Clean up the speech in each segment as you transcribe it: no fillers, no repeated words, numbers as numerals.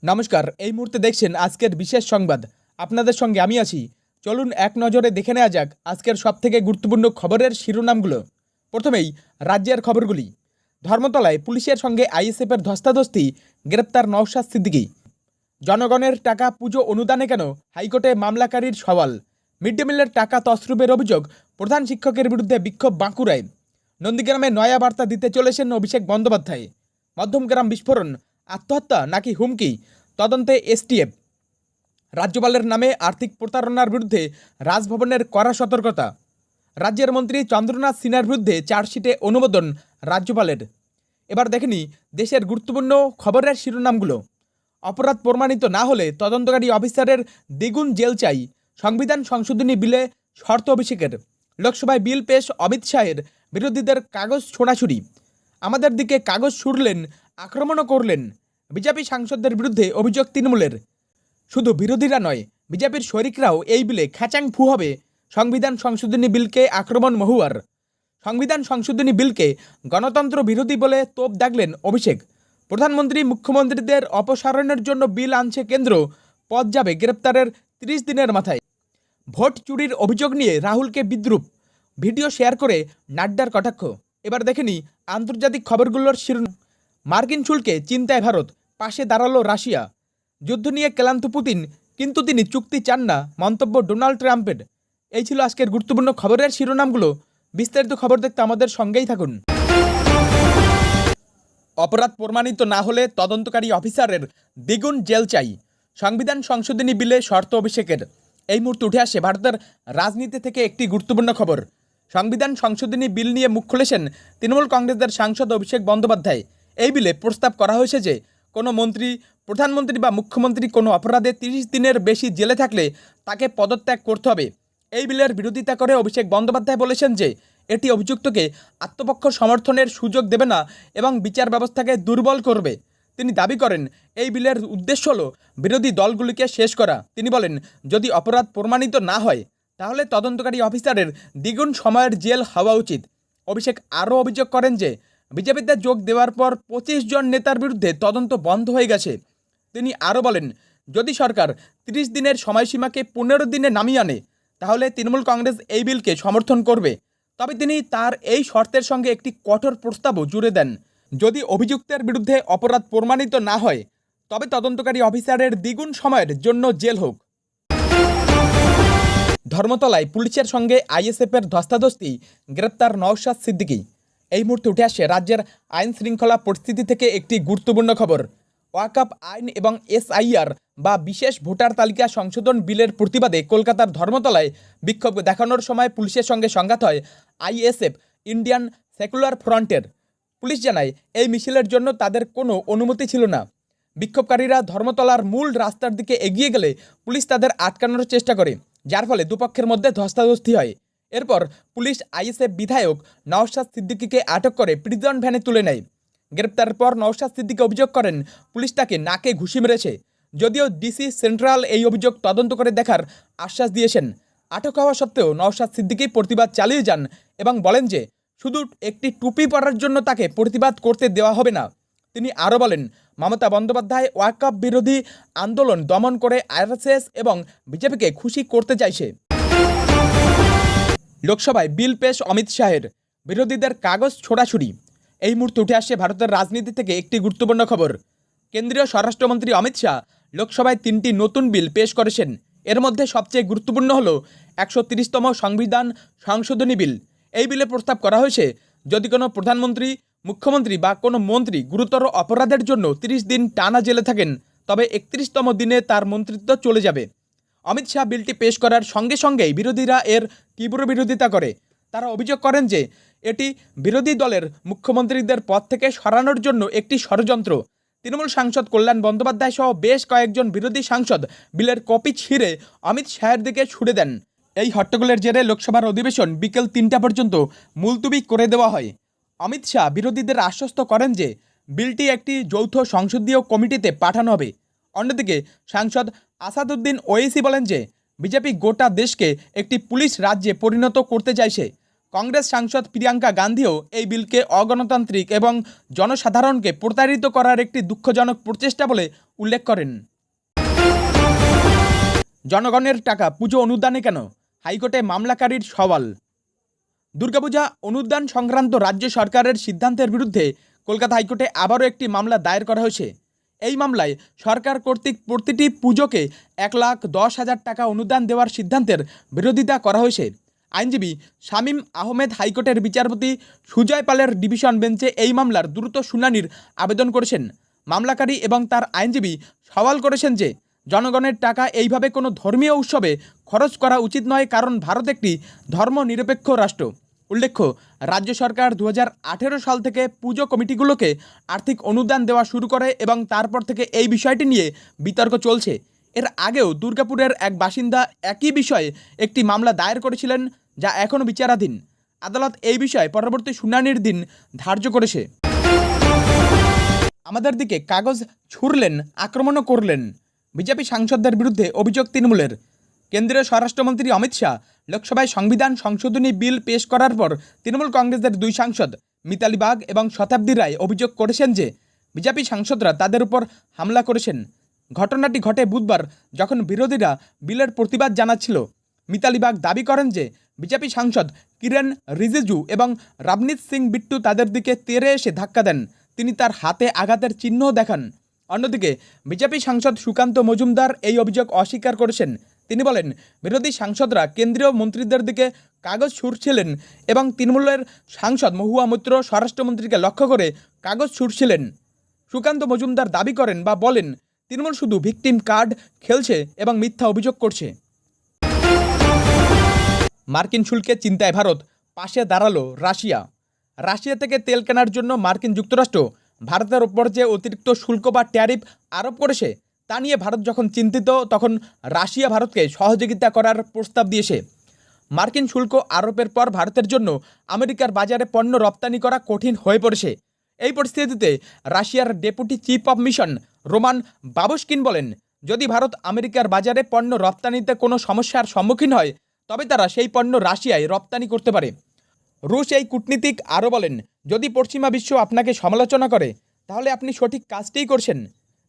নমস্কার, এই মুহূর্তে দেখছেন আজকের বিশেষ সংবাদ। আপনাদের সঙ্গে আমি আছি। চলুন এক নজরে দেখে নেওয়া যাক আজকের সবথেকে গুরুত্বপূর্ণ খবরের শিরোনামগুলো। প্রথমেই রাজ্যের খবরগুলি। ধর্মতলায় পুলিশের সঙ্গে আইএসএফের ধস্তাধস্তি, গ্রেপ্তার নওশাদ সিদ্দিকী। জনগণের টাকা পুজো অনুদানে কেন, হাইকোর্টে মামলাকারীর সওয়াল। মিড ডে মিলের টাকা তছরুপের অভিযোগ, প্রধান শিক্ষকের বিরুদ্ধে বিক্ষোভ বাঁকুড়ায়। নন্দীগ্রামে নয়া বার্তা দিতে চলেছেন অভিষেক বন্দ্যোপাধ্যায়। মধ্যমগ্রাম বিস্ফোরণ, আত্মহত্যা নাকি হুমকি, তদন্তে এসটিএফ। রাজ্যপালের নামে আর্থিক প্রতারণার বিরুদ্ধে রাজভবনের কড়া সতর্কতা। রাজ্যের মন্ত্রী চন্দ্রনাথ সিনহার বিরুদ্ধে চার্জশিটে অনুমোদন রাজ্যপালের। এবার দেখেনি দেশের গুরুত্বপূর্ণ খবরের শিরোনামগুলো। অপরাধ প্রমাণিত না হলে তদন্তকারী অফিসারের দ্বিগুণ জেল চাই, সংবিধান সংশোধনী বিলে শর্ত অভিষেকের। লোকসভায় বিল পেশ অমিত শাহের, বিরোধীদের কাগজ ছোড়াছুড়ি। আমাদের দিকে কাগজ ছুড়লেন, আক্রমণও করলেন। বিজেপি সাংসদদের বিরুদ্ধে অভিযোগ তৃণমূলের। শুধু বিরোধীরা নয়, বিজেপির শরিকরাও এই বিলে খ্যাচাং ফু হবে। সংবিধান সংশোধনী বিলকে আক্রমণ মহুয়ার। সংবিধান সংশোধনী বিলকে গণতন্ত্র বিরোধী বলে তোপ দাগলেন অভিষেক। প্রধানমন্ত্রী মুখ্যমন্ত্রীদের অপসারণের জন্য বিল আনছে কেন্দ্র, পদ যাবে গ্রেপ্তারের 30 দিনের মাথায়। ভোট চুরির অভিযোগ নিয়ে রাহুলকে বিদ্রূপ, ভিডিও শেয়ার করে নাড্ডার কটাক্ষ। এবার দেখেনি আন্তর্জাতিক খবরগুলোর শিরোনাম। মার্কিন শুল্কে চিন্তায় ভারত, পাশে দাঁড়ালো রাশিয়া। যুদ্ধ নিয়ে ক্লান্ত পুতিন, কিন্তু তিনি চুক্তি চান না, মন্তব্য ডোনাল্ড ট্রাম্পের। এই ছিল আজকের গুরুত্বপূর্ণ খবরের শিরোনামগুলো। বিস্তারিত খবর দেখতে আমাদের সঙ্গেই থাকুন। অপরাধ প্রমাণিত না হলে তদন্তকারী অফিসারের দ্বিগুণ জেল চাই, সংবিধান সংশোধনী বিলে শর্ত অভিষেকের। এই মুহূর্তে উঠে আসে ভারতের রাজনীতি থেকে একটি গুরুত্বপূর্ণ খবর। সংবিধান সংশোধনী বিল নিয়ে মুখ খুলেছেন তৃণমূল কংগ্রেসের সাংসদ অভিষেক বন্দ্যোপাধ্যায়। এই বিলে প্রস্তাব করা হয়েছে যে কোনো মন্ত্রী, প্রধানমন্ত্রী বা মুখ্যমন্ত্রী কোনো অপরাধে 30 দিনের বেশি জেলে থাকলে তাকে পদত্যাগ করতে হবে। এই বিলের বিরোধিতা করে অভিষেক বন্দ্যোপাধ্যায় বলেছেন যে এটি অভিযুক্তকে আত্মপক্ষ সমর্থনের সুযোগ দেবে না এবং বিচার ব্যবস্থাকে দুর্বল করবে। তিনি দাবি করেন এই বিলের উদ্দেশ্য হল বিরোধী দলগুলিকে শেষ করা। তিনি বলেন, যদি অপরাধ প্রমাণিত না হয় তাহলে তদন্তকারী অফিসারের দ্বিগুণ সময়ের জেল হওয়া উচিত। অভিষেক আরও অভিযোগ করেন যে বিজেপিতে যোগ দেওয়ার পর 25 জন নেতার বিরুদ্ধে তদন্ত বন্ধ হয়ে গেছে। তিনি আরও বলেন, যদি সরকার 30 দিনের সময়সীমাকে 15 দিনে নামিয়ে আনে তাহলে তৃণমূল কংগ্রেস এই বিলকে সমর্থন করবে। তবে তিনি তার এই শর্তের সঙ্গে একটি কঠোর প্রস্তাবও জুড়ে দেন। যদি অভিযুক্তের বিরুদ্ধে অপরাধ প্রমাণিত না হয় তবে তদন্তকারী অফিসারের দ্বিগুণ সময়ের জন্য জেল হোক। ধর্মতলায় পুলিশের সঙ্গে আইএসএফের ধস্তাধস্তি, গ্রেপ্তার নওশাদ সিদ্দিকী। এই মুহূর্তে উঠে আসে রাজ্যের আইন শৃঙ্খলা পরিস্থিতি থেকে একটি গুরুত্বপূর্ণ খবর। ওয়াকফ আইন এবং এসআইআর বা বিশেষ ভোটার তালিকা সংশোধন বিলের প্রতিবাদে কলকাতার ধর্মতলায় বিক্ষোভ দেখানোর সময় পুলিশের সঙ্গে সংঘাত হয় আইএসএফ, ইন্ডিয়ান সেকুলার ফ্রন্টের। পুলিশ জানায় এই মিছিলের জন্য তাদের কোনো অনুমতি ছিল না। বিক্ষোভকারীরা ধর্মতলার মূল রাস্তার দিকে এগিয়ে গেলে পুলিশ তাদের আটকানোর চেষ্টা করে, যার ফলে দুপক্ষের মধ্যে ধস্তাধস্তি হয়। এরপর পুলিশ আইএসএফ বিধায়ক নওশাদ সিদ্দিকীকে আটক করে প্রিজন ভ্যানে তুলে নেয়। গ্রেপ্তারের পর নওশাদ সিদ্দিকী অভিযোগ করেন পুলিশ তাকে নাকে ঘুষি মেরেছে। যদিও ডিসি সেন্ট্রাল এই অভিযোগ তদন্ত করে দেখার আশ্বাস দিয়েছেন। আটক হওয়া সত্ত্বেও নওশাদ সিদ্দিকী প্রতিবাদ চালিয়ে যান এবং বলেন যে শুধু একটি টুপি পরার জন্য তাকে প্রতিবাদ করতে দেওয়া হবে না। তিনি আরও বলেন, মমতা বন্দ্যোপাধ্যায় ওয়াকফ বিরোধী আন্দোলন দমন করে আরএসএস এবং বিজেপিকে খুশি করতে চাইছে। লোকসভায় বিল পেশ অমিত শাহের, বিরোধীদের কাগজ ছোড়াছুড়ি। এই মুহূর্তে উঠে আসে ভারতের রাজনীতি থেকে একটি গুরুত্বপূর্ণ খবর। কেন্দ্রীয় স্বরাষ্ট্রমন্ত্রী অমিত শাহ লোকসভায় 3টি নতুন বিল পেশ করেছেন। এর মধ্যে সবচেয়ে গুরুত্বপূর্ণ হল 130তম সংবিধান সংশোধনী বিল। এই বিলে প্রস্তাব করা হয়েছে, যদি কোনো প্রধানমন্ত্রী, মুখ্যমন্ত্রী বা কোনো মন্ত্রী গুরুতর অপরাধের জন্য 30 দিন টানা জেলে থাকেন তবে 31তম দিনে তার মন্ত্রিত্ব চলে যাবে। অমিত শাহ বিলটি পেশ করার সঙ্গে সঙ্গেই বিরোধীরা এর তীব্র বিরোধিতা করে। তারা অভিযোগ করেন যে এটি বিরোধী দলের মুখ্যমন্ত্রীদের পদ থেকে সরানোর জন্য একটি ষড়যন্ত্র। তৃণমূল সাংসদ কল্যাণ বন্দ্যোপাধ্যায় সহ বেশ কয়েকজন বিরোধী সাংসদ বিলের কপি ছিঁড়ে অমিত শাহের দিকে ছুড়ে দেন। এই হট্টগোলের জেরে লোকসভার অধিবেশন বিকেল 3টা পর্যন্ত মুলতুবি করে দেওয়া হয়। অমিত শাহ বিরোধীদের আশ্বস্ত করেন যে বিলটি একটি যৌথ সংসদীয় কমিটিতে পাঠানো হবে। অন্যদিকে সাংসদ আসাদুদ্দিন ওয়েসি বলেন যে বিজেপি গোটা দেশকে একটি পুলিশ রাজ্যে পরিণত করতে চাইছে। কংগ্রেস সাংসদ প্রিয়াঙ্কা গান্ধীও এই বিলকে অগণতান্ত্রিক এবং জনসাধারণকে প্রতারিত করার একটি দুঃখজনক প্রচেষ্টা বলে উল্লেখ করেন। জনগণের টাকা পুজো অনুদানে কেন? হাইকোর্টে মামলাকারীর সওয়াল। দুর্গাপূজা অনুদান সংক্রান্ত রাজ্য সরকারের সিদ্ধান্তের বিরুদ্ধে কলকাতা হাইকোর্টে আবারও একটি মামলা দায়ের করা হয়েছে। এই মামলায় সরকার কর্তৃক প্রতিটি পুজোকে 1,10,000 টাকা অনুদান দেওয়ার সিদ্ধান্তের বিরোধিতা করা হয়েছে। আইনজীবী শামীম আহমেদ হাইকোর্টের বিচারপতি সুজয় পালের ডিভিশন বেঞ্চে এই মামলার দ্রুত শুনানির আবেদন করেছেন। মামলাকারী এবং তার আইনজীবী সওয়াল করেছেন যে জনগণের টাকা এইভাবে কোনো ধর্মীয় উৎসবে খরচ করা উচিত নয়, কারণ ভারত একটি ধর্মনিরপেক্ষ রাষ্ট্র। উল্লেখ্য, রাজ্য সরকার 2018 সাল থেকে পুজো কমিটিগুলোকে আর্থিক অনুদান দেওয়া শুরু করে এবং তারপর থেকে এই বিষয়টি নিয়ে বিতর্ক চলছে। এর আগেও দুর্গাপুরের এক বাসিন্দা একই বিষয়ে একটি মামলা দায়ের করেছিলেন, যা এখনও বিচারাধীন। আদালত এই বিষয়ে পরবর্তী শুনানির দিন ধার্য করেছে। আমাদের দিকে কাগজ ছুড়লেন, আক্রমণও করলেন। বিজেপি সাংসদদের বিরুদ্ধে অভিযোগ তৃণমূলের। কেন্দ্রীয় স্বরাষ্ট্রমন্ত্রী অমিত শাহ লোকসভায় সংবিধান সংশোধনী বিল পেশ করার পর তৃণমূল কংগ্রেসের দুই সাংসদ মিতালি বাগ এবং শতাব্দী রায় অভিযোগ করেছেন যে বিজেপি সাংসদরা তাদের উপর হামলা করেছেন। ঘটনাটি ঘটে বুধবার, যখন বিরোধীরা বিলের প্রতিবাদ জানাচ্ছিল। মিতালি বাগ দাবি করেন যে বিজেপি সাংসদ কিরেন রিজিজু এবং রাবনীত সিং বিট্টু তাদের দিকে তেড়ে এসে ধাক্কা দেন। তিনি তার হাতে আঘাতের চিহ্নও দেখান। অন্যদিকে বিজেপি সাংসদ সুকান্ত মজুমদার এই অভিযোগ অস্বীকার করেছেন। তিনি বলেন, বিরোধী সাংসদরা কেন্দ্রীয় মন্ত্রীদের দিকে কাগজ ছুড়ছিলেন এবং তৃণমূলের সাংসদ মহুয়া মৈত্র স্বরাষ্ট্রমন্ত্রীকে লক্ষ্য করে কাগজ ছুড়ছিলেন। সুকান্ত মজুমদার দাবি করেন বা বলেন, তৃণমূল শুধু ভিকটিম কার্ড খেলছে এবং মিথ্যা অভিযোগ করছে। মার্কিন শুল্কে চিন্তায় ভারত, পাশে দাঁড়ালো রাশিয়া। রাশিয়া থেকে তেল কেনার জন্য মার্কিন যুক্তরাষ্ট্র ভারতের ওপর যে অতিরিক্ত শুল্ক বা ট্যারিফ আরোপ করেছে তা নিয়ে ভারত যখন চিন্তিত, তখন রাশিয়া ভারতকে সহযোগিতা করার প্রস্তাব দিয়েছে। মার্কিন শুল্ক আরোপের পর ভারতের জন্য আমেরিকার বাজারে পণ্য রপ্তানি করা কঠিন হয়ে পড়েছে। এই পরিস্থিতিতে রাশিয়ার deputy chief of mission Roman Babushkin বলেন, যদি ভারত আমেরিকার বাজারে পণ্য রপ্তানিতে কোনো সমস্যার সম্মুখীন হয়, তবে তারা সেই পণ্য রাশিয়ায় রপ্তানি করতে পারে। রুশ এই কূটনীতিক আরও বলেন, যদি পশ্চিমা বিশ্ব আপনাকে সমালোচনা করে, তাহলে আপনি সঠিক কাজটিই করছেন।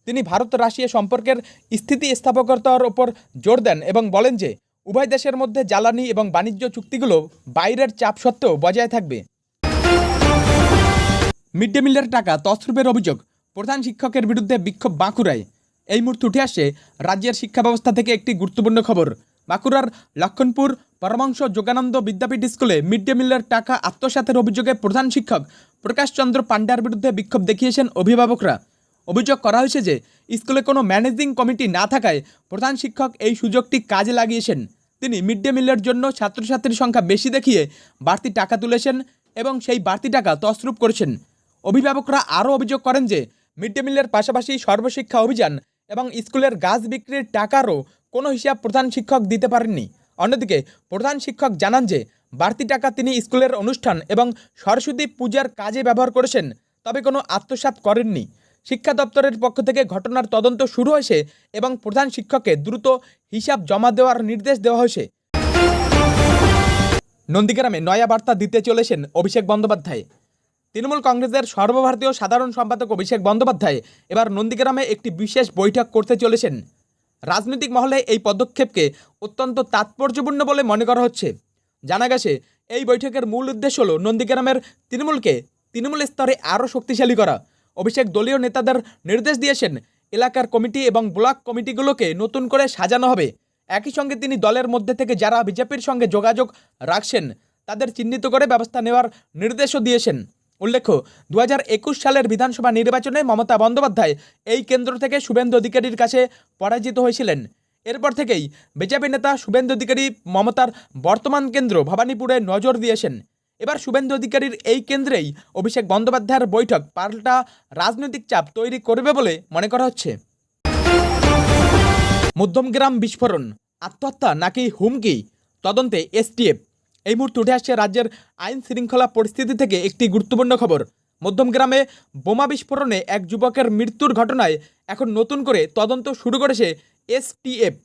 তিনি ভারত রাশিয়া সম্পর্কের স্থিতিস্থাপকতার ওপর জোর দেন এবং বলেন যে উভয় দেশের মধ্যে জ্বালানি এবং বাণিজ্য চুক্তিগুলো বাইরের চাপ সত্ত্বেও বজায় থাকবে। মিড ডে মিলের টাকা তছরূপের অভিযোগ, প্রধান শিক্ষকের বিরুদ্ধে বিক্ষোভ বাঁকুড়ায়। এই মুহূর্তে উঠে আসছে রাজ্যের শিক্ষা ব্যবস্থা থেকে একটি গুরুত্বপূর্ণ খবর। বাঁকুড়ার লক্ষণপুর পরমহংস যোগানন্দ বিদ্যাপীঠ স্কুলে মিড ডে মিলের টাকা আত্মসাতের অভিযোগে প্রধান শিক্ষক প্রকাশচন্দ্র পাণ্ডার বিরুদ্ধে বিক্ষোভ দেখিয়েছেন অভিভাবকরা। অভিযোগ করা হয়েছে যে স্কুলে কোনো ম্যানেজিং কমিটি না থাকায় প্রধান শিক্ষক এই সুযোগটি কাজে লাগিয়েছেন। তিনি মিড ডে মিলের জন্য ছাত্রছাত্রীর সংখ্যা বেশি দেখিয়ে বাড়তি টাকা তুলেছেন এবং সেই বাড়তি টাকা তছরূপ করেছেন। অভিভাবকরা আরও অভিযোগ করেন যে মিড ডে মিলের পাশাপাশি সর্বশিক্ষা অভিযান এবং স্কুলের গাছ বিক্রির টাকারও কোনো হিসাব প্রধান শিক্ষক দিতে পারেননি। অন্যদিকে প্রধান শিক্ষক জানান যে বাড়তি টাকা তিনি স্কুলের অনুষ্ঠান এবং সরস্বতী পূজার কাজে ব্যবহার করেছেন, তবে কোনো আত্মসাৎ করেননি। শিক্ষা দপ্তরের পক্ষ থেকে ঘটনার তদন্ত শুরু হয়েছে এবং প্রধান শিক্ষককে দ্রুত হিসাব জমা দেওয়ার নির্দেশ দেওয়া হয়েছে। নন্দীগ্রামে নয়া বার্তা দিতে চলেছেন অভিষেক বন্দ্যোপাধ্যায়। তৃণমূল কংগ্রেসের সর্বভারতীয় সাধারণ সম্পাদক অভিষেক বন্দ্যোপাধ্যায় এবার নন্দীগ্রামে একটি বিশেষ বৈঠক করতে চলেছেন। রাজনৈতিক মহলে এই পদক্ষেপকে অত্যন্ত তাৎপর্যপূর্ণ বলে মনে করা হচ্ছে। জানা গেছে, এই বৈঠকের মূল উদ্দেশ্য হল নন্দীগ্রামের তৃণমূলকে তৃণমূল স্তরে আরও শক্তিশালী করা। অভিষেক দলীয় নেতাদের নির্দেশ দিয়েছেন, এলাকার কমিটি এবং ব্লক কমিটিগুলোকে নতুন করে সাজানো হবে। একই সঙ্গে তিনি দলের মধ্যে থেকে যারা বিজেপির সঙ্গে যোগাযোগ রাখছেন তাদের চিহ্নিত করে ব্যবস্থা নেওয়ার নির্দেশও দিয়েছেন। উল্লেখ্য, 2021 সালের বিধানসভা নির্বাচনে মমতা বন্দ্যোপাধ্যায় এই কেন্দ্র থেকে শুভেন্দু অধিকারীর কাছে পরাজিত হয়েছিলেন। এরপর থেকেই বিজেপি নেতা শুভেন্দু অধিকারী মমতার বর্তমান কেন্দ্র ভবানীপুরে নজর দিয়েছেন। এবার শুভেন্দু অধিকারীর এই কেন্দ্রেই অভিষেক বন্দ্যোপাধ্যায়ের বৈঠক পাল্টা রাজনৈতিক চাপ তৈরি করবে বলে মনে করা হচ্ছে। মধ্যমগ্রাম বিস্ফোরণ, আত্মহত্যা নাকি হুমকি, তদন্তে এসটিএফ। এই মুহূর্তে উঠে আসছে রাজ্যের আইন শৃঙ্খলা পরিস্থিতি থেকে একটি গুরুত্বপূর্ণ খবর। মধ্যমগ্রামে বোমা বিস্ফোরণে এক যুবকের মৃত্যুর ঘটনায় এখন নতুন করে তদন্ত শুরু করেছে এসটিএফ।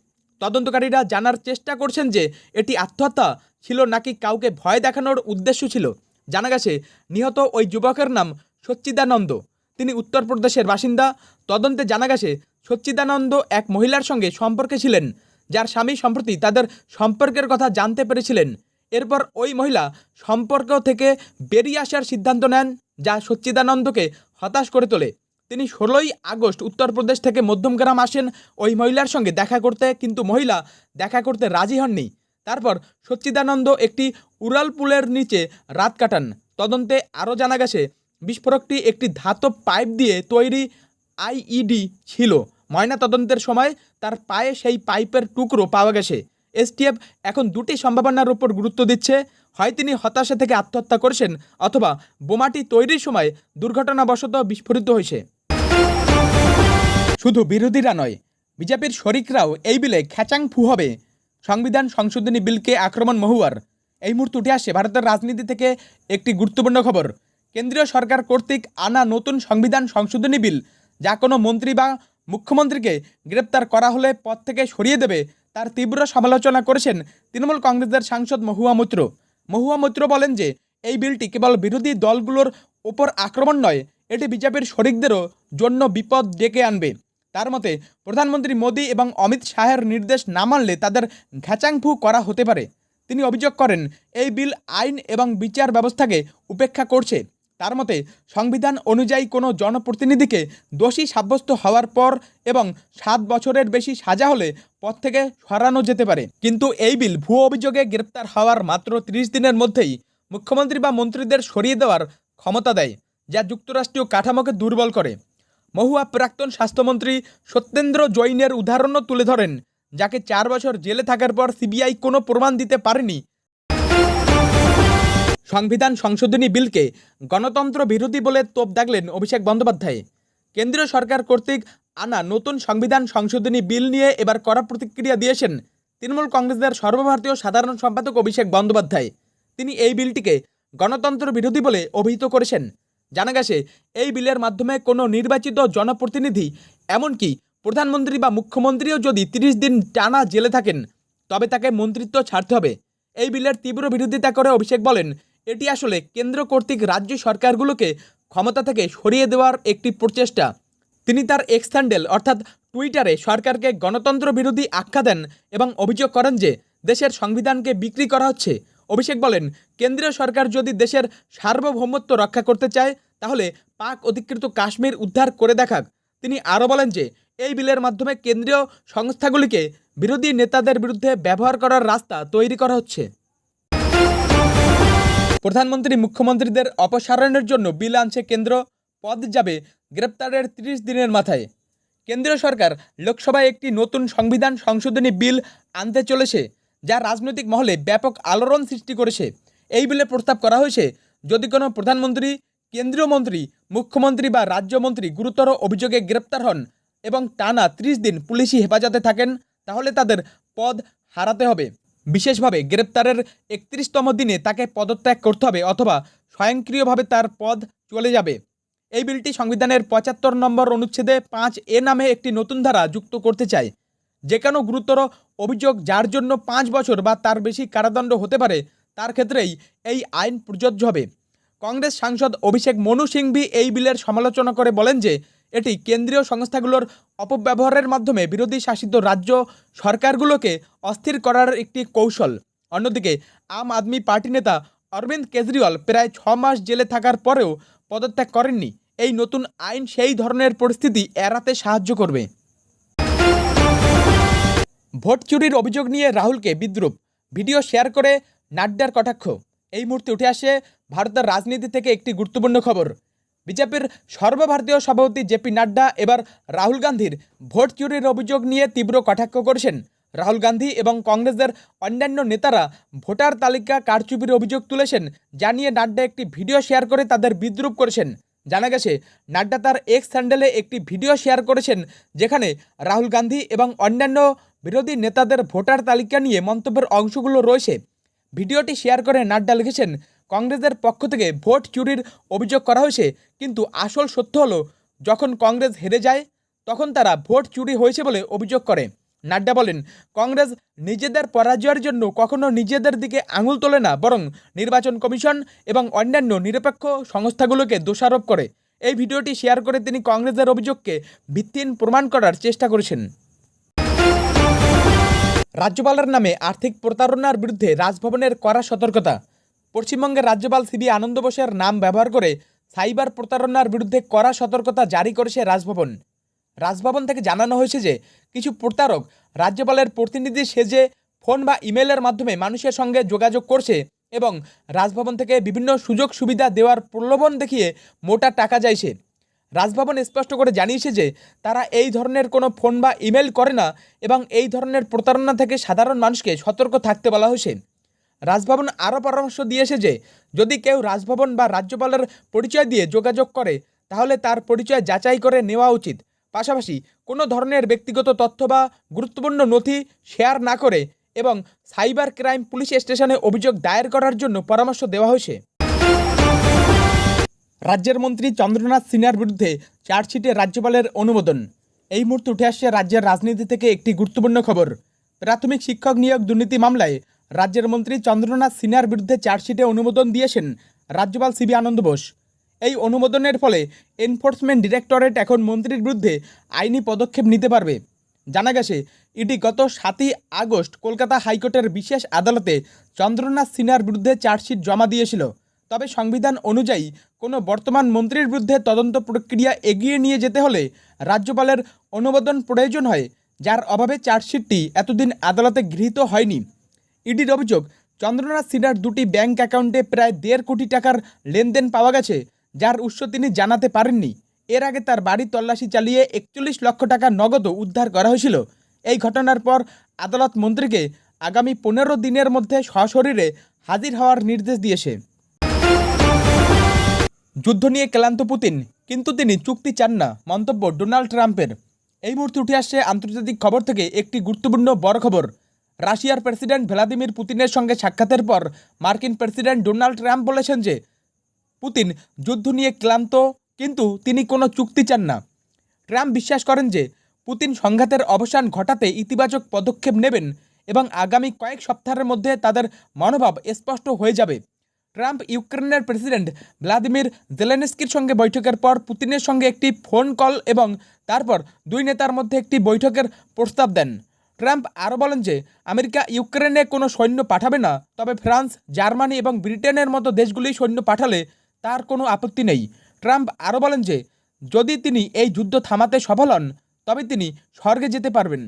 তদন্তকারীরা জানার চেষ্টা করছেন যে এটি আত্মহত্যা ছিল নাকি কাউকে ভয় দেখানোর উদ্দেশ্য ছিল। জানা গেছে নিহত ওই যুবকের নাম সচ্চিদানন্দ। তিনি উত্তরপ্রদেশের বাসিন্দা। তদন্তে জানা গেছে সচ্চিদানন্দ এক মহিলার সঙ্গে সম্পর্কে ছিলেন, যার স্বামী সম্প্রতি তাদের সম্পর্কের কথা জানতে পেরেছিলেন। এরপর ওই মহিলা সম্পর্ক থেকে বেরিয়ে আসার সিদ্ধান্ত নেন, যা সচ্চিদানন্দকে হতাশ করে তোলে। তিনি 16ই আগস্ট উত্তরপ্রদেশ থেকে মধ্যমগ্রাম আসেন ওই মহিলার সঙ্গে দেখা করতে, কিন্তু মহিলা দেখা করতে রাজি হননি। তারপর সচ্চিদানন্দ একটি উড়ালপুলের নিচে রাত কাটান। তদন্তে আরও জানা গেছে বিস্ফোরকটি একটি ধাতব পাইপ দিয়ে তৈরি আইইডি ছিল। ময়না তদন্তের সময় তার পায়ে সেই পাইপের টুকরো পাওয়া গেছে। এসটিএফ এখন দুটি সম্ভাবনার উপর গুরুত্ব দিচ্ছে, হয় তিনি হতাশা থেকে আত্মহত্যা করেছেন অথবা বোমাটি তৈরির সময় দুর্ঘটনাবশত বিস্ফোরিত হয়েছে। শুধু বিরোধীরা নয়, বিজেপির শরিকরাও এই বিলে খ্যাচাং ফু হবে। সংবিধান সংশোধনী বিলকে আক্রমণ মহুয়ার। এই মুহূর্তে উঠে আসে ভারতের রাজনীতি থেকে একটি গুরুত্বপূর্ণ খবর। কেন্দ্রীয় সরকার কর্তৃক আনা নতুন সংবিধান সংশোধনী বিল, যা কোনো মন্ত্রী বা মুখ্যমন্ত্রীকে গ্রেপ্তার করা হলে পদ থেকে সরিয়ে দেবে, তার তীব্র সমালোচনা করেছেন তৃণমূল কংগ্রেসের সাংসদ মহুয়া মৈত্র। মহুয়া মৈত্র বলেন যে এই বিলটি কেবল বিরোধী দলগুলোর ওপর আক্রমণ নয়, এটি বিজেপির শরিকদেরও জন্য বিপদ ডেকে আনবে। তার মতে প্রধানমন্ত্রী মোদী এবং অমিত শাহের নির্দেশ না মানলে তাদের ঘ্যাচাংফু করা হতে পারে। তিনি অভিযোগ করেন এই বিল আইন এবং বিচার ব্যবস্থাকে উপেক্ষা করছে। তার মতে সংবিধান অনুযায়ী কোনো জনপ্রতিনিধিকে দোষী সাব্যস্ত হওয়ার পর এবং 7 বছরের বেশি সাজা হলে পদ থেকে সরানো যেতে পারে, কিন্তু এই বিল ভুয়ো অভিযোগে গ্রেপ্তার হওয়ার মাত্র 30 দিনের মধ্যেই মুখ্যমন্ত্রী বা মন্ত্রীদের সরিয়ে দেওয়ার ক্ষমতা দেয়, যা যুক্তরাষ্ট্রীয় কাঠামোকে দুর্বল করে। মহুয়া প্রাক্তন স্বাস্থ্যমন্ত্রী সত্যেন্দ্র জৈনের উদাহরণও তুলে ধরেন, যাকে 4 বছর জেলে থাকার পর সিবিআই কোনো প্রমাণ দিতে পারেনি। সংবিধান সংশোধনী বিলকে গণতন্ত্র বিরোধী বলে তোপ দাগলেন অভিষেক বন্দ্যোপাধ্যায়। কেন্দ্রীয় সরকার কর্তৃক আনা নতুন সংবিধান সংশোধনী বিল নিয়ে এবার কড়া প্রতিক্রিয়া দিয়েছেন তৃণমূল কংগ্রেসের সর্বভারতীয় সাধারণ সম্পাদক অভিষেক বন্দ্যোপাধ্যায়। তিনি এই বিলটিকে গণতন্ত্র বিরোধী বলে অভিহিত করেছেন। জানা গেছে এই বিলের মাধ্যমে কোনো নির্বাচিত জনপ্রতিনিধি, এমনকি প্রধানমন্ত্রী বা মুখ্যমন্ত্রীও যদি 30 দিন টানা জেলে থাকেন, তবে তাকে মন্ত্রিত্ব ছাড়তে হবে। এই বিলের তীব্র বিরোধিতা করে অভিষেক বলেন, এটি আসলে কেন্দ্র কর্তৃক রাজ্য সরকারগুলোকে ক্ষমতা থেকে সরিয়ে দেওয়ার একটি প্রচেষ্টা। তিনি তার এক্স হ্যান্ডেল অর্থাৎ টুইটারে সরকারকে গণতন্ত্র বিরোধী আখ্যা দেন এবং অভিযোগ করেন যে দেশের সংবিধানকে বিক্রি করা হচ্ছে। অভিষেক বলেন, কেন্দ্রীয় সরকার যদি দেশের সার্বভৌমত্ব রক্ষা করতে চায় তাহলে পাক অধিকৃত কাশ্মীর উদ্ধার করে দেখাক। তিনি আরও বলেন যে এই বিলের মাধ্যমে কেন্দ্রীয় সংস্থাগুলিকে বিরোধী নেতাদের বিরুদ্ধে ব্যবহার করার রাস্তা তৈরি করা হচ্ছে। প্রধানমন্ত্রী মুখ্যমন্ত্রীদের অপসারণের জন্য বিল আনছে কেন্দ্র, পদ যাবে গ্রেপ্তারের 30 দিনের মাথায়। কেন্দ্রীয় সরকার লোকসভায় একটি নতুন সংবিধান সংশোধনী বিল আনতে চলেছে, যা রাজনৈতিক মহলে ব্যাপক আলোড়ন সৃষ্টি করেছে। এই বিলে প্রস্তাব করা হয়েছে, যদি কোনো প্রধানমন্ত্রী, কেন্দ্রীয় মন্ত্রী, মুখ্যমন্ত্রী বা রাজ্যমন্ত্রী গুরুতর অভিযোগে গ্রেপ্তার হন এবং টানা 30 দিন পুলিশি হেফাজতে থাকেন, তাহলে তাদের পদ হারাতে হবে। বিশেষভাবে গ্রেপ্তারের 31তম দিনে তাকে পদত্যাগ করতে হবে অথবা স্বয়ংক্রিয়ভাবে তার পদ চলে যাবে। এই বিলটি সংবিধানের 75 নম্বর অনুচ্ছেদে 5A নামে একটি নতুন ধারা যুক্ত করতে চায়। যে কোনো গুরুতর অভিযোগ যার জন্য 5 বছর বা তার বেশি কারাদণ্ড হতে পারে, তার ক্ষেত্রেই এই আইন প্রযোজ্য হবে। কংগ্রেস সাংসদ অভিষেক মনু সিংভি এই বিলের সমালোচনা করে বলেন যে এটি কেন্দ্রীয় সংস্থাগুলোর অপব্যবহারের মাধ্যমে বিরোধী শাসিত রাজ্য সরকারগুলোকে অস্থির করার একটি কৌশল। অন্যদিকে আম আদমি পার্টি নেতা অরবিন্দ কেজরিওয়াল প্রায় 6 মাস জেলে থাকার পরেও পদত্যাগ করেননি। এই নতুন আইন সেই ধরনের পরিস্থিতি এড়াতে সাহায্য করবে। ভোট চুরির অভিযোগ নিয়ে রাহুলকে বিদ্রূপ, ভিডিও শেয়ার করে নাড্ডার কটাক্ষ। এই মুহূর্তে উঠে আসে ভারতের রাজনীতি থেকে একটি গুরুত্বপূর্ণ খবর। বিজেপির সর্বভারতীয় সভাপতি জেপি নাড্ডা এবার রাহুল গান্ধীর ভোট চুরির অভিযোগ নিয়ে তীব্র কটাক্ষ করেছেন। রাহুল গান্ধী এবং কংগ্রেসের অন্যান্য নেতারা ভোটার তালিকা কারচুপির অভিযোগ তুলেছেন, জানিয়ে নাড্ডা একটি ভিডিও শেয়ার করে তাদের বিদ্রূপ করেছেন। জানা গেছে নাড্ডা তার এক্স হ্যান্ডেলে একটি ভিডিও শেয়ার করেছেন, যেখানে রাহুল গান্ধী এবং অন্যান্য বিরোধী নেতাদের ভোটার তালিকা নিয়ে মন্তব্যের অংশগুলো রয়েছে। ভিডিওটি শেয়ার করে নাড্ডা লিখেছেন, কংগ্রেসের পক্ষ থেকে ভোট চুরির অভিযোগ করা হয়েছে, কিন্তু আসল সত্য হলো যখন কংগ্রেস হেরে যায় তখন তারা ভোট চুরি হয়েছে বলে অভিযোগ করে। নাড্ডা বলেন, কংগ্রেস নিজেদের পরাজয়ের জন্য কখনো নিজেদের দিকে আঙুল তোলে না, বরং নির্বাচন কমিশন এবং অন্যান্য নিরপেক্ষ সংস্থাগুলোকে দোষারোপ করে। এই ভিডিওটি শেয়ার করে তিনি কংগ্রেসের অভিযোগকে ভিত্তিহীন প্রমাণ করার চেষ্টা করেছেন। রাজ্যপালের নামে আর্থিক প্রতারণার বিরুদ্ধে রাজভবনের কড়া সতর্কতা। পশ্চিমবঙ্গের রাজ্যপাল সিবি আনন্দ বোসের নাম ব্যবহার করে সাইবার প্রতারণার বিরুদ্ধে কড়া সতর্কতা জারি করেছে রাজভবন। রাজভবন থেকে জানানো হয়েছে যে কিছু প্রতারক রাজ্যপালের প্রতিনিধি সেজে ফোন বা ইমেলের মাধ্যমে মানুষের সঙ্গে যোগাযোগ করছে এবং রাজভবন থেকে বিভিন্ন সুযোগ সুবিধা দেওয়ার প্রলোভন দেখিয়ে মোটা টাকা চাইছে। রাজভবন স্পষ্ট করে জানিয়েছে যে তারা এই ধরনের কোনো ফোন বা ইমেল করে না এবং এই ধরনের প্রতারণা থেকে সাধারণ মানুষকে সতর্ক থাকতে বলা হয়েছে। রাজভবন আরও পরামর্শ দিয়েছে যে যদি কেউ রাজভবন বা রাজ্যপালের পরিচয় দিয়ে যোগাযোগ করে তাহলে তার পরিচয় যাচাই করে নেওয়া উচিত। পাশাপাশি কোনো ধরনের ব্যক্তিগত তথ্য বা গুরুত্বপূর্ণ নথি শেয়ার না করে এবং সাইবার ক্রাইম পুলিশ স্টেশনে অভিযোগ দায়ের করার জন্য পরামর্শ দেওয়া হয়েছে। রাজ্যের মন্ত্রী চন্দ্রনাথ সিনহার বিরুদ্ধে চার্জশিটে রাজ্যপালের অনুমোদন। এই মুহূর্তে উঠে আসছে রাজ্যের রাজনীতি থেকে একটি গুরুত্বপূর্ণ খবর। প্রাথমিক শিক্ষক নিয়োগ দুর্নীতি মামলায় রাজ্যের মন্ত্রী চন্দ্রনাথ সিনহার বিরুদ্ধে চার্জশিটে অনুমোদন দিয়েছেন রাজ্যপাল সিবি আনন্দ বোস। এই অনুমোদনের ফলে এনফোর্সমেন্ট ডিরেক্টরেট এখন মন্ত্রীর বিরুদ্ধে আইনি পদক্ষেপ নিতে পারবে। জানা গেছে ইডি গত 7ই আগস্ট কলকাতা হাইকোর্টের বিশেষ আদালতে চন্দ্রনাথ সিনহার বিরুদ্ধে চার্জশিট জমা দিয়েছিল। তবে সংবিধান অনুযায়ী কোনো বর্তমান মন্ত্রীর বিরুদ্ধে তদন্ত প্রক্রিয়া এগিয়ে নিয়ে যেতে হলে রাজ্যপালের অনুমোদন প্রয়োজন হয়, যার অভাবে চার্জশিটটি এতদিন আদালতে গৃহীত হয়নি। ইডির অভিযোগ, চন্দ্রনাথ সিনহার 2টি ব্যাংক অ্যাকাউন্টে প্রায় 1.5 কোটি টাকার লেনদেন পাওয়া গেছে, যার উৎস তিনি জানাতে পারেননি। এর আগে তার বাড়ি তল্লাশি চালিয়ে 41 লক্ষ টাকা নগদ উদ্ধার করা হয়েছিল। এই ঘটনার পর আদালত মন্ত্রীকে আগামী 15 দিনের মধ্যে সশরীরে হাজির হওয়ার নির্দেশ দিয়েছে। যুদ্ধ নিয়ে ক্লান্ত পুতিন, কিন্তু তিনি চুক্তি চান না, মন্তব্য ডোনাল্ড ট্রাম্পের। এই মুহূর্তে উঠে আসছে আন্তর্জাতিক খবর থেকে একটি গুরুত্বপূর্ণ বড় খবর। রাশিয়ার প্রেসিডেন্ট ভ্লাদিমির পুতিনের সঙ্গে সাক্ষাতের পর মার্কিন প্রেসিডেন্ট ডোনাল্ড ট্রাম্প বলেছেন যে পুতিন যুদ্ধ নিয়ে ক্লান্ত, কিন্তু তিনি কোনো চুক্তি চান না। ট্রাম্প বিশ্বাস করেন যে পুতিন সংঘাতের অবসান ঘটাতে ইতিবাচক পদক্ষেপ নেবেন এবং আগামী কয়েক সপ্তাহের মধ্যে তাদের মনোভাব স্পষ্ট হয়ে যাবে। ট্রাম্প ইউক্রেনের প্রেসিডেন্ট ভ্লাদিমির জেলেনস্কির সঙ্গে বৈঠকের পর পুতিনের সঙ্গে একটি ফোন কল এবং তারপর দুই নেতার মধ্যে একটি বৈঠকের প্রস্তাব দেন। ট্রাম্প আরও বলেন যে আমেরিকা ইউক্রেনে কোনো সৈন্য পাঠাবে না, তবে ফ্রান্স, জার্মানি এবং ব্রিটেনের মতো দেশগুলি সৈন্য পাঠালে তার কোনো আপত্তি নেই। ট্রাম্প আরও বলেন যে যদি তিনি এই যুদ্ধ থামাতে সফল হন তবে তিনি স্বর্গে যেতে পারবেন।